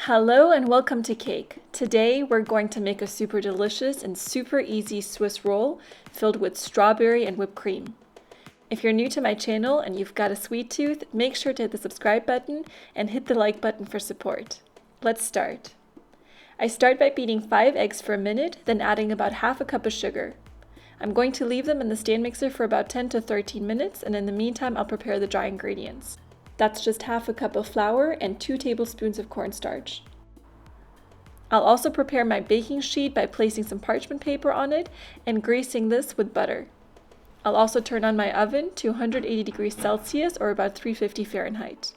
Hello and welcome to Cake. Today we're going to make a super delicious and super easy Swiss roll filled with strawberry and whipped cream. If you're new to my channel and you've got a sweet tooth, make sure to hit the subscribe button and hit the like button for support. Let's start. I start by beating 5 eggs for a minute, then adding about half a cup of sugar. I'm going to leave them in the stand mixer for about 10 to 13 minutes, and in the meantime I'll prepare the dry ingredients. That's just half a cup of flour and 2 tablespoons of cornstarch. I'll also prepare my baking sheet by placing some parchment paper on it and greasing this with butter. I'll also turn on my oven to 180 degrees Celsius or about 350 Fahrenheit.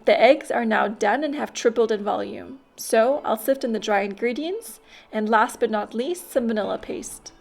The eggs are now done and have tripled in volume, so I'll sift in the dry ingredients and last but not least some vanilla paste.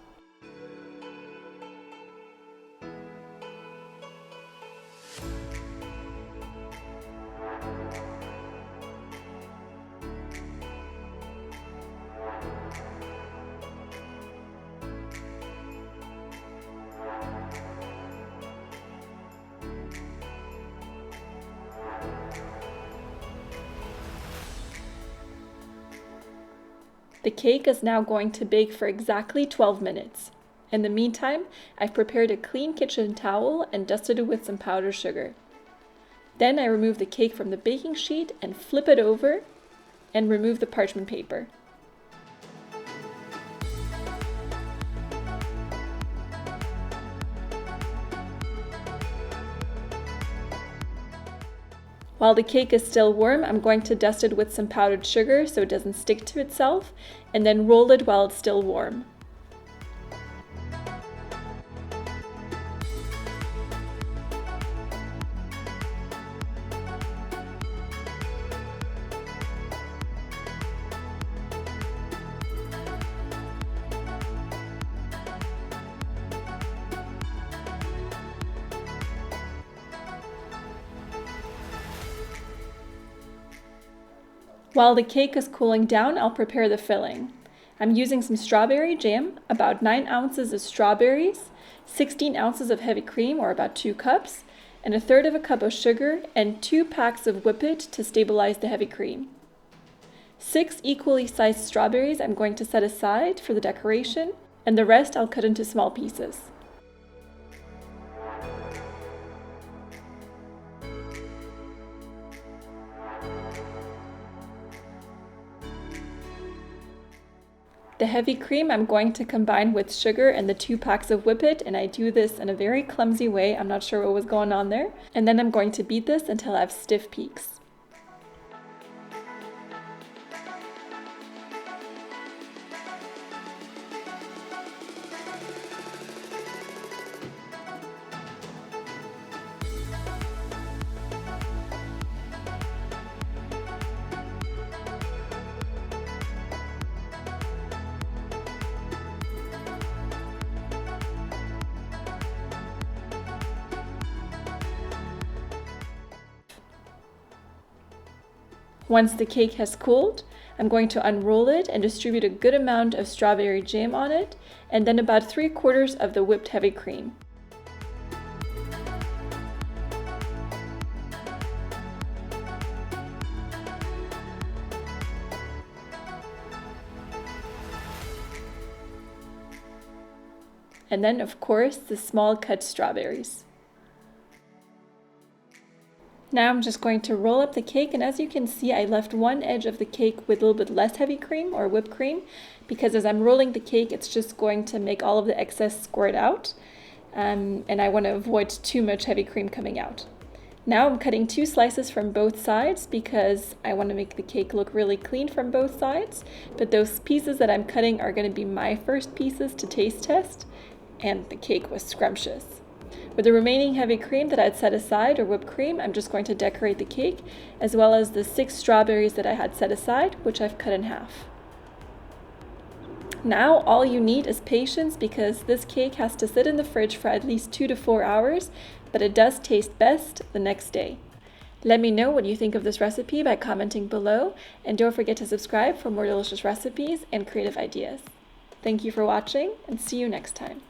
The cake is now going to bake for exactly 12 minutes. In the meantime, I've prepared a clean kitchen towel and dusted it with some powdered sugar. Then I remove the cake from the baking sheet and flip it over and remove the parchment paper. While the cake is still warm, I'm going to dust it with some powdered sugar so it doesn't stick to itself, and then roll it while it's still warm. While the cake is cooling down, I'll prepare the filling. I'm using some strawberry jam, about 9 ounces of strawberries, 16 ounces of heavy cream or about 2 cups, and 1/3 cup of sugar and 2 packs of whippet to stabilize the heavy cream. 6 equally sized strawberries I'm going to set aside for the decoration, and the rest I'll cut into small pieces. The heavy cream I'm going to combine with sugar and the 2 packs of whippet, and I do this in a very clumsy way. I'm not sure what was going on there. And then I'm going to beat this until I have stiff peaks. Once the cake has cooled, I'm going to unroll it and distribute a good amount of strawberry jam on it, and then about 3/4 of the whipped heavy cream. And then, of course, the small cut strawberries. Now I'm just going to roll up the cake, and as you can see, I left one edge of the cake with a little bit less heavy cream or whipped cream, because as I'm rolling the cake, it's just going to make all of the excess squirt out, and I want to avoid too much heavy cream coming out. Now I'm cutting 2 slices from both sides because I want to make the cake look really clean from both sides, but those pieces that I'm cutting are going to be my first pieces to taste test, and the cake was scrumptious. With the remaining heavy cream that I'd set aside, or whipped cream, I'm just going to decorate the cake, as well as the 6 strawberries that I had set aside, which I've cut in half. Now all you need is patience, because this cake has to sit in the fridge for at least 2 to 4 hours, but it does taste best the next day. Let me know what you think of this recipe by commenting below, and don't forget to subscribe for more delicious recipes and creative ideas. Thank you for watching, and see you next time.